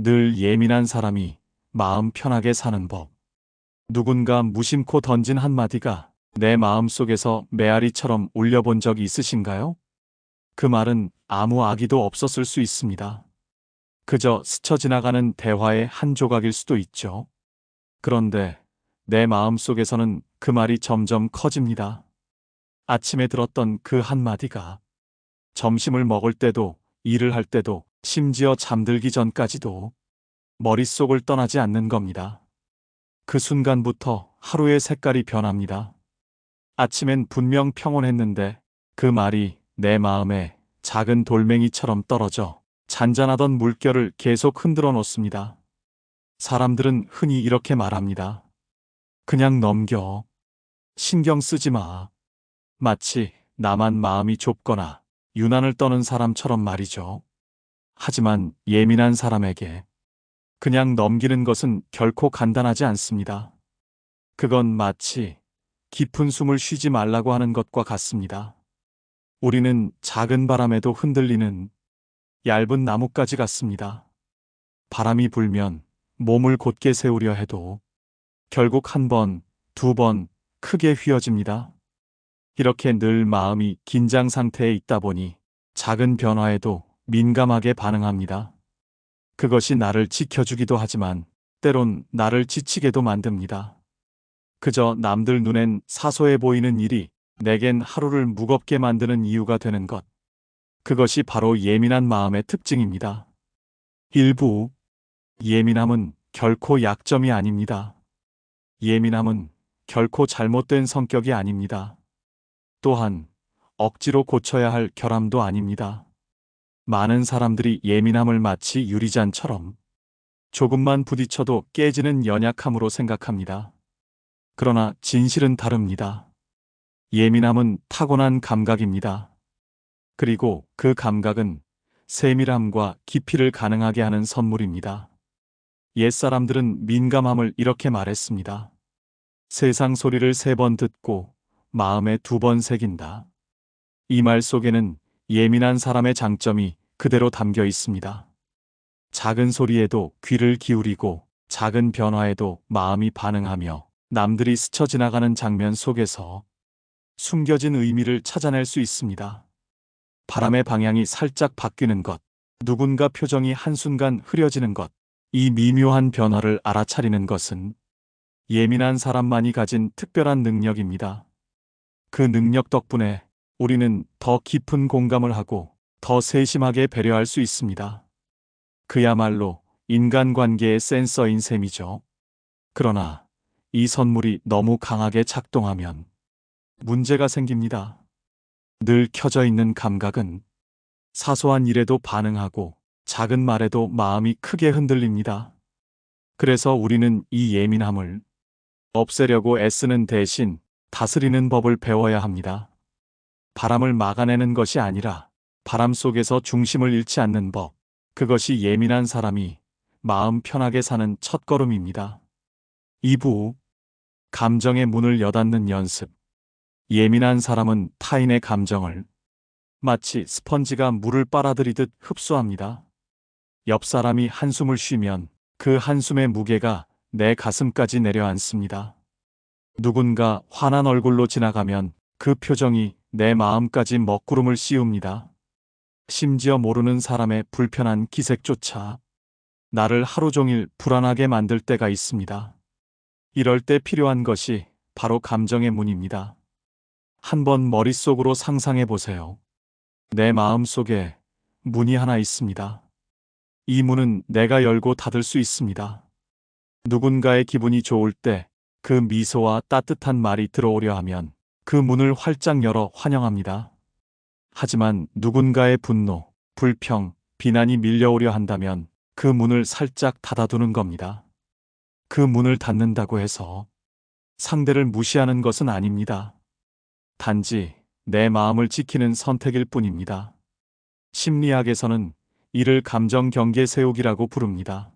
늘 예민한 사람이 마음 편하게 사는 법. 누군가 무심코 던진 한마디가 내 마음속에서 메아리처럼 울려본 적이 있으신가요? 그 말은 아무 악의도 없었을 수 있습니다. 그저 스쳐 지나가는 대화의 한 조각일 수도 있죠. 그런데 내 마음속에서는 그 말이 점점 커집니다. 아침에 들었던 그 한마디가 점심을 먹을 때도, 일을 할 때도, 심지어 잠들기 전까지도 머릿속을 떠나지 않는 겁니다. 그 순간부터 하루의 색깔이 변합니다. 아침엔 분명 평온했는데 그 말이 내 마음에 작은 돌멩이처럼 떨어져 잔잔하던 물결을 계속 흔들어 놓습니다. 사람들은 흔히 이렇게 말합니다. 그냥 넘겨. 신경 쓰지 마. 마치 나만 마음이 좁거나 유난을 떠는 사람처럼 말이죠. 하지만 예민한 사람에게 그냥 넘기는 것은 결코 간단하지 않습니다. 그건 마치 깊은 숨을 쉬지 말라고 하는 것과 같습니다. 우리는 작은 바람에도 흔들리는 얇은 나뭇가지 같습니다. 바람이 불면 몸을 곧게 세우려 해도 결국 한 번, 두 번 크게 휘어집니다. 이렇게 늘 마음이 긴장 상태에 있다 보니 작은 변화에도 민감하게 반응합니다. 그것이 나를 지켜주기도 하지만 때론 나를 지치게도 만듭니다. 그저 남들 눈엔 사소해 보이는 일이 내겐 하루를 무겁게 만드는 이유가 되는 것. 그것이 바로 예민한 마음의 특징입니다. 일부 예민함은 결코 약점이 아닙니다. 예민함은 결코 잘못된 성격이 아닙니다. 또한 억지로 고쳐야 할 결함도 아닙니다. 많은 사람들이 예민함을 마치 유리잔처럼 조금만 부딪혀도 깨지는 연약함으로 생각합니다. 그러나 진실은 다릅니다. 예민함은 타고난 감각입니다. 그리고 그 감각은 세밀함과 깊이를 가능하게 하는 선물입니다. 옛사람들은 민감함을 이렇게 말했습니다. 세상 소리를 3번 듣고 마음에 2번 새긴다. 이 말 속에는 예민한 사람의 장점이 그대로 담겨 있습니다. 작은 소리에도 귀를 기울이고 작은 변화에도 마음이 반응하며 남들이 스쳐 지나가는 장면 속에서 숨겨진 의미를 찾아낼 수 있습니다. 바람의 방향이 살짝 바뀌는 것, 누군가 표정이 한순간 흐려지는 것, 이 미묘한 변화를 알아차리는 것은 예민한 사람만이 가진 특별한 능력입니다. 그 능력 덕분에 우리는 더 깊은 공감을 하고 더 세심하게 배려할 수 있습니다. 그야말로 인간관계의 센서인 셈이죠. 그러나 이 선물이 너무 강하게 작동하면 문제가 생깁니다. 늘 켜져 있는 감각은 사소한 일에도 반응하고 작은 말에도 마음이 크게 흔들립니다. 그래서 우리는 이 예민함을 없애려고 애쓰는 대신 다스리는 법을 배워야 합니다. 바람을 막아내는 것이 아니라 바람 속에서 중심을 잃지 않는 법. 그것이 예민한 사람이 마음 편하게 사는 첫걸음입니다. 2부 감정의 문을 여닫는 연습. 예민한 사람은 타인의 감정을 마치 스펀지가 물을 빨아들이듯 흡수합니다. 옆 사람이 한숨을 쉬면 그 한숨의 무게가 내 가슴까지 내려앉습니다. 누군가 화난 얼굴로 지나가면 그 표정이 내 마음까지 먹구름을 씌웁니다. 심지어 모르는 사람의 불편한 기색조차 나를 하루 종일 불안하게 만들 때가 있습니다. 이럴 때 필요한 것이 바로 감정의 문입니다. 한번 머릿속으로 상상해 보세요. 내 마음 속에 문이 하나 있습니다. 이 문은 내가 열고 닫을 수 있습니다. 누군가의 기분이 좋을 때 그 미소와 따뜻한 말이 들어오려 하면 그 문을 활짝 열어 환영합니다. 하지만 누군가의 분노, 불평, 비난이 밀려오려 한다면 그 문을 살짝 닫아두는 겁니다. 그 문을 닫는다고 해서 상대를 무시하는 것은 아닙니다. 단지 내 마음을 지키는 선택일 뿐입니다. 심리학에서는 이를 감정 경계 세우기라고 부릅니다.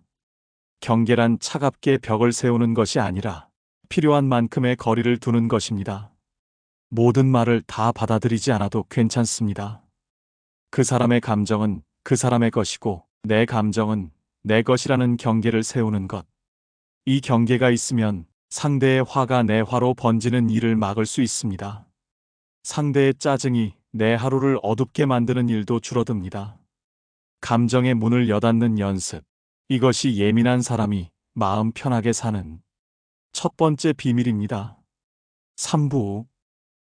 경계란 차갑게 벽을 세우는 것이 아니라 필요한 만큼의 거리를 두는 것입니다. 모든 말을 다 받아들이지 않아도 괜찮습니다. 그 사람의 감정은 그 사람의 것이고 내 감정은 내 것이라는 경계를 세우는 것. 이 경계가 있으면 상대의 화가 내 화로 번지는 일을 막을 수 있습니다. 상대의 짜증이 내 하루를 어둡게 만드는 일도 줄어듭니다. 감정의 문을 여닫는 연습. 이것이 예민한 사람이 마음 편하게 사는 첫 번째 비밀입니다. 3부.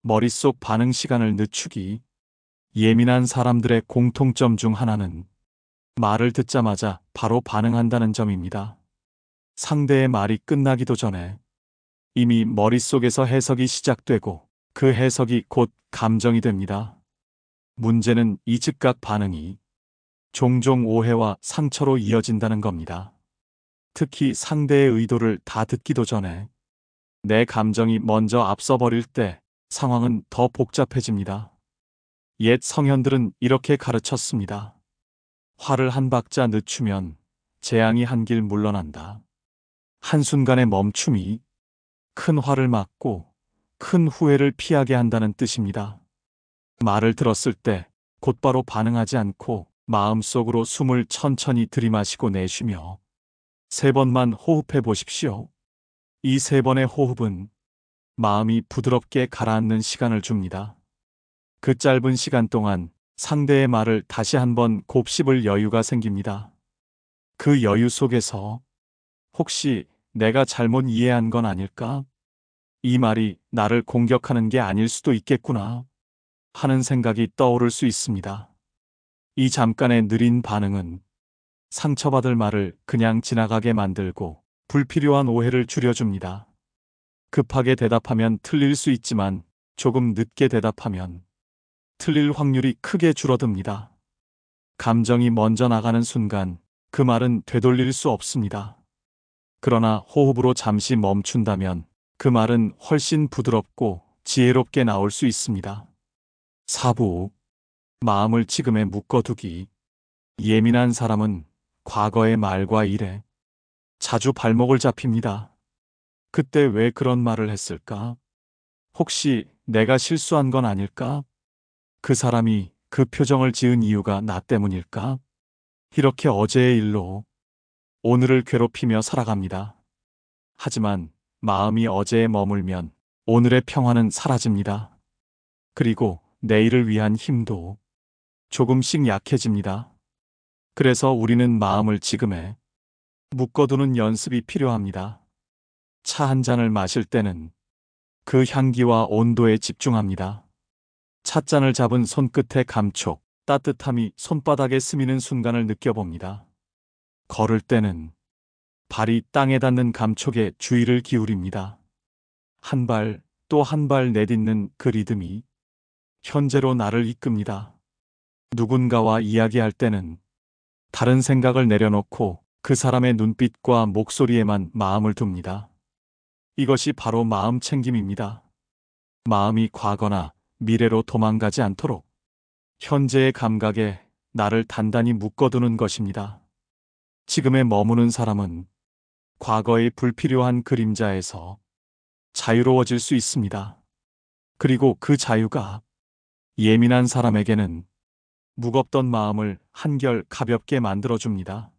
머릿속 반응 시간을 늦추기. 예민한 사람들의 공통점 중 하나는 말을 듣자마자 바로 반응한다는 점입니다. 상대의 말이 끝나기도 전에 이미 머릿속에서 해석이 시작되고 그 해석이 곧 감정이 됩니다. 문제는 이 즉각 반응이 종종 오해와 상처로 이어진다는 겁니다. 특히 상대의 의도를 다 듣기도 전에 내 감정이 먼저 앞서버릴 때 상황은 더 복잡해집니다. 옛 성현들은 이렇게 가르쳤습니다. 화를 한 박자 늦추면 재앙이 한 길 물러난다. 한순간의 멈춤이 큰 화를 막고 큰 후회를 피하게 한다는 뜻입니다. 말을 들었을 때 곧바로 반응하지 않고 마음속으로 숨을 천천히 들이마시고 내쉬며 3번만 호흡해 보십시오. 이 3번의 호흡은 마음이 부드럽게 가라앉는 시간을 줍니다. 그 짧은 시간 동안 상대의 말을 다시 한번 곱씹을 여유가 생깁니다. 그 여유 속에서 혹시 내가 잘못 이해한 건 아닐까? 이 말이 나를 공격하는 게 아닐 수도 있겠구나 하는 생각이 떠오를 수 있습니다. 이 잠깐의 느린 반응은 상처받을 말을 그냥 지나가게 만들고 불필요한 오해를 줄여줍니다. 급하게 대답하면 틀릴 수 있지만 조금 늦게 대답하면 틀릴 확률이 크게 줄어듭니다. 감정이 먼저 나가는 순간 그 말은 되돌릴 수 없습니다. 그러나 호흡으로 잠시 멈춘다면 그 말은 훨씬 부드럽고 지혜롭게 나올 수 있습니다. 4부. 마음을 지금에 묶어두기. 예민한 사람은 과거의 말과 일에 자주 발목을 잡힙니다. 그때 왜 그런 말을 했을까? 혹시 내가 실수한 건 아닐까? 그 사람이 그 표정을 지은 이유가 나 때문일까? 이렇게 어제의 일로 오늘을 괴롭히며 살아갑니다. 하지만 마음이 어제에 머물면 오늘의 평화는 사라집니다. 그리고 내일을 위한 힘도 조금씩 약해집니다. 그래서 우리는 마음을 지금에 묶어두는 연습이 필요합니다. 차 한 잔을 마실 때는 그 향기와 온도에 집중합니다. 찻잔을 잡은 손끝의 감촉, 따뜻함이 손바닥에 스미는 순간을 느껴봅니다. 걸을 때는 발이 땅에 닿는 감촉에 주의를 기울입니다. 한 발 또 한 발 내딛는 그 리듬이 현재로 나를 이끕니다. 누군가와 이야기할 때는 다른 생각을 내려놓고 그 사람의 눈빛과 목소리에만 마음을 둡니다. 이것이 바로 마음 챙김입니다. 마음이 과거나 미래로 도망가지 않도록 현재의 감각에 나를 단단히 묶어두는 것입니다. 지금에 머무는 사람은 과거의 불필요한 그림자에서 자유로워질 수 있습니다. 그리고 그 자유가 예민한 사람에게는 무겁던 마음을 한결 가볍게 만들어줍니다.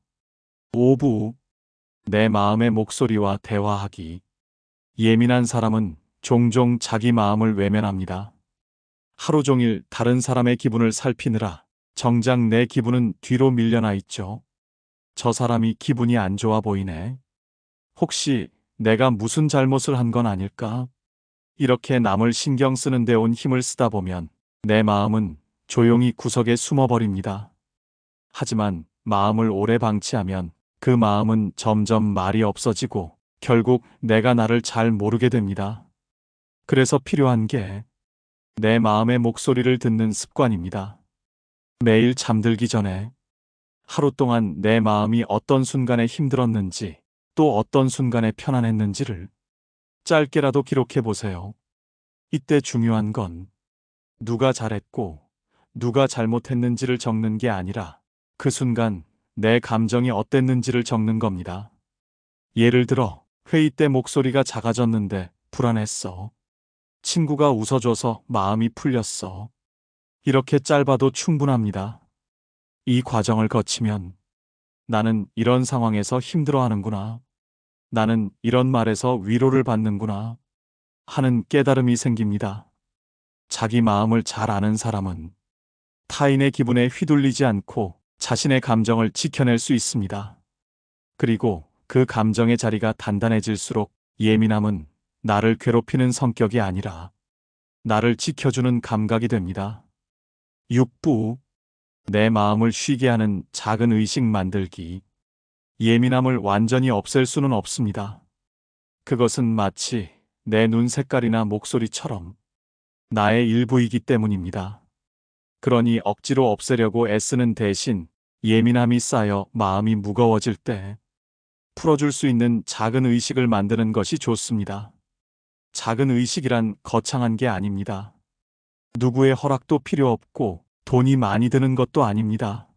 5부. 내 마음의 목소리와 대화하기. 예민한 사람은 종종 자기 마음을 외면합니다. 하루 종일 다른 사람의 기분을 살피느라 정작 내 기분은 뒤로 밀려나 있죠. 저 사람이 기분이 안 좋아 보이네. 혹시 내가 무슨 잘못을 한 건 아닐까? 이렇게 남을 신경 쓰는 데 온 힘을 쓰다 보면 내 마음은 조용히 구석에 숨어버립니다. 하지만 마음을 오래 방치하면 그 마음은 점점 말이 없어지고 결국 내가 나를 잘 모르게 됩니다. 그래서 필요한 게 내 마음의 목소리를 듣는 습관입니다. 매일 잠들기 전에 하루 동안 내 마음이 어떤 순간에 힘들었는지 또 어떤 순간에 편안했는지를 짧게라도 기록해 보세요. 이때 중요한 건 누가 잘했고 누가 잘못했는지를 적는 게 아니라 그 순간 내 감정이 어땠는지를 적는 겁니다. 예를 들어 회의 때 목소리가 작아졌는데 불안했어. 친구가 웃어줘서 마음이 풀렸어. 이렇게 짧아도 충분합니다. 이 과정을 거치면 나는 이런 상황에서 힘들어하는구나. 나는 이런 말에서 위로를 받는구나. 하는 깨달음이 생깁니다. 자기 마음을 잘 아는 사람은 타인의 기분에 휘둘리지 않고 자신의 감정을 지켜낼 수 있습니다. 그리고 그 감정의 자리가 단단해질수록 예민함은 나를 괴롭히는 성격이 아니라 나를 지켜주는 감각이 됩니다. 6부. 내 마음을 쉬게 하는 작은 의식 만들기. 예민함을 완전히 없앨 수는 없습니다. 그것은 마치 내 눈 색깔이나 목소리처럼 나의 일부이기 때문입니다. 그러니 억지로 없애려고 애쓰는 대신 예민함이 쌓여 마음이 무거워질 때 풀어줄 수 있는 작은 의식을 만드는 것이 좋습니다. 작은 의식이란 거창한 게 아닙니다. 누구의 허락도 필요 없고 돈이 많이 드는 것도 아닙니다.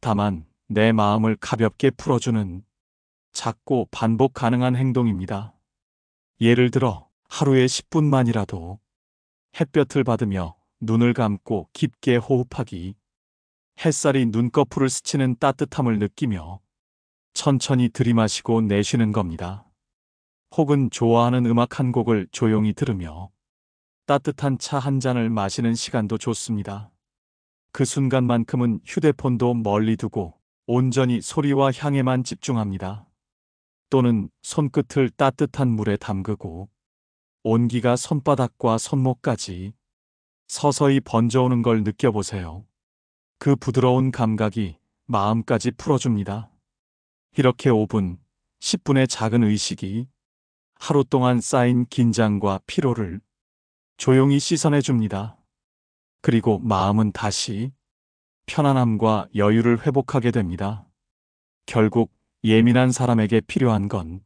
다만 내 마음을 가볍게 풀어주는 작고 반복 가능한 행동입니다. 예를 들어 하루에 10분만이라도 햇볕을 받으며 눈을 감고 깊게 호흡하기, 햇살이 눈꺼풀을 스치는 따뜻함을 느끼며 천천히 들이마시고 내쉬는 겁니다. 혹은 좋아하는 음악 한 곡을 조용히 들으며 따뜻한 차 한 잔을 마시는 시간도 좋습니다. 그 순간만큼은 휴대폰도 멀리 두고 온전히 소리와 향에만 집중합니다. 또는 손끝을 따뜻한 물에 담그고 온기가 손바닥과 손목까지 서서히 번져오는 걸 느껴보세요. 그 부드러운 감각이 마음까지 풀어줍니다. 이렇게 5분, 10분의 작은 의식이 하루 동안 쌓인 긴장과 피로를 조용히 씻어내줍니다. 그리고 마음은 다시 편안함과 여유를 회복하게 됩니다. 결국 예민한 사람에게 필요한 건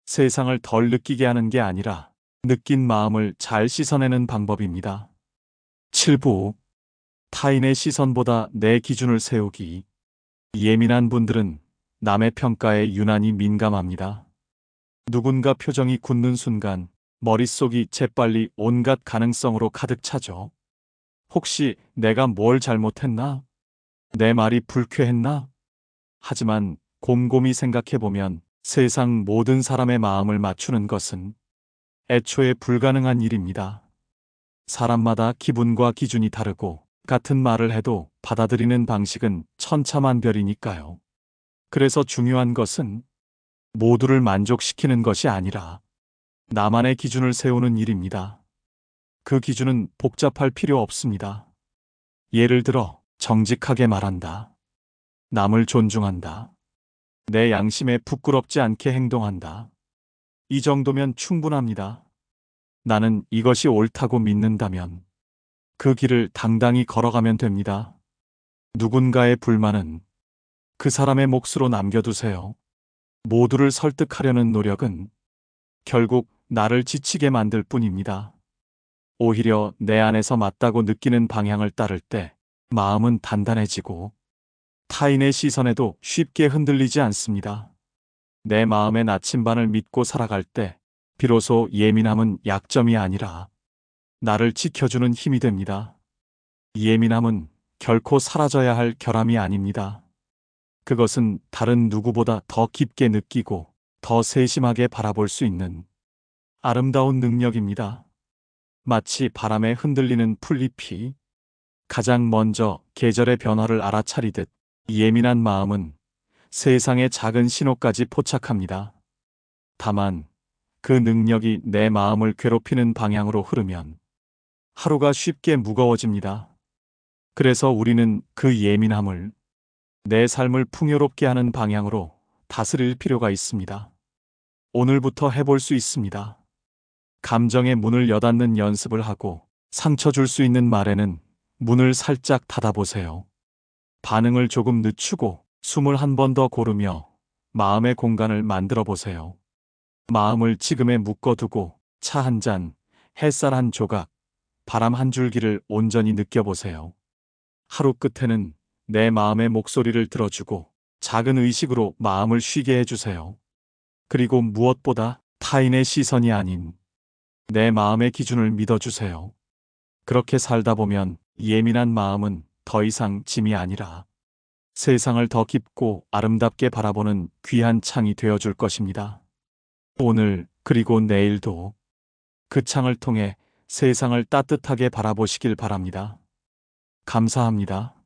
세상을 덜 느끼게 하는 게 아니라 느낀 마음을 잘 씻어내는 방법입니다. 7부. 타인의 시선보다 내 기준을 세우기. 예민한 분들은 남의 평가에 유난히 민감합니다. 누군가 표정이 굳는 순간 머릿속이 재빨리 온갖 가능성으로 가득 차죠. 혹시 내가 뭘 잘못했나? 내 말이 불쾌했나? 하지만 곰곰이 생각해보면 세상 모든 사람의 마음을 맞추는 것은 애초에 불가능한 일입니다. 사람마다 기분과 기준이 다르고 같은 말을 해도 받아들이는 방식은 천차만별이니까요. 그래서 중요한 것은 모두를 만족시키는 것이 아니라 나만의 기준을 세우는 일입니다. 그 기준은 복잡할 필요 없습니다. 예를 들어 정직하게 말한다. 남을 존중한다. 내 양심에 부끄럽지 않게 행동한다. 이 정도면 충분합니다. 나는 이것이 옳다고 믿는다면 그 길을 당당히 걸어가면 됩니다. 누군가의 불만은 그 사람의 몫으로 남겨두세요. 모두를 설득하려는 노력은 결국 나를 지치게 만들 뿐입니다. 오히려 내 안에서 맞다고 느끼는 방향을 따를 때 마음은 단단해지고 타인의 시선에도 쉽게 흔들리지 않습니다. 내 마음의 나침반을 믿고 살아갈 때 비로소 예민함은 약점이 아니라 나를 지켜주는 힘이 됩니다. 예민함은 결코 사라져야 할 결함이 아닙니다. 그것은 다른 누구보다 더 깊게 느끼고 더 세심하게 바라볼 수 있는 아름다운 능력입니다. 마치 바람에 흔들리는 풀잎이 가장 먼저 계절의 변화를 알아차리듯 예민한 마음은 세상의 작은 신호까지 포착합니다. 다만 그 능력이 내 마음을 괴롭히는 방향으로 흐르면 하루가 쉽게 무거워집니다. 그래서 우리는 그 예민함을 내 삶을 풍요롭게 하는 방향으로 다스릴 필요가 있습니다. 오늘부터 해볼 수 있습니다. 감정의 문을 여닫는 연습을 하고 상처 줄 수 있는 말에는 문을 살짝 닫아보세요. 반응을 조금 늦추고 숨을 한 번 더 고르며 마음의 공간을 만들어 보세요. 마음을 지금에 묶어두고 차 한 잔, 햇살 한 조각, 바람 한 줄기를 온전히 느껴보세요. 하루 끝에는 내 마음의 목소리를 들어주고 작은 의식으로 마음을 쉬게 해주세요. 그리고 무엇보다 타인의 시선이 아닌 내 마음의 기준을 믿어주세요. 그렇게 살다 보면 예민한 마음은 더 이상 짐이 아니라 세상을 더 깊고 아름답게 바라보는 귀한 창이 되어줄 것입니다. 오늘 그리고 내일도 그 창을 통해 세상을 따뜻하게 바라보시길 바랍니다. 감사합니다.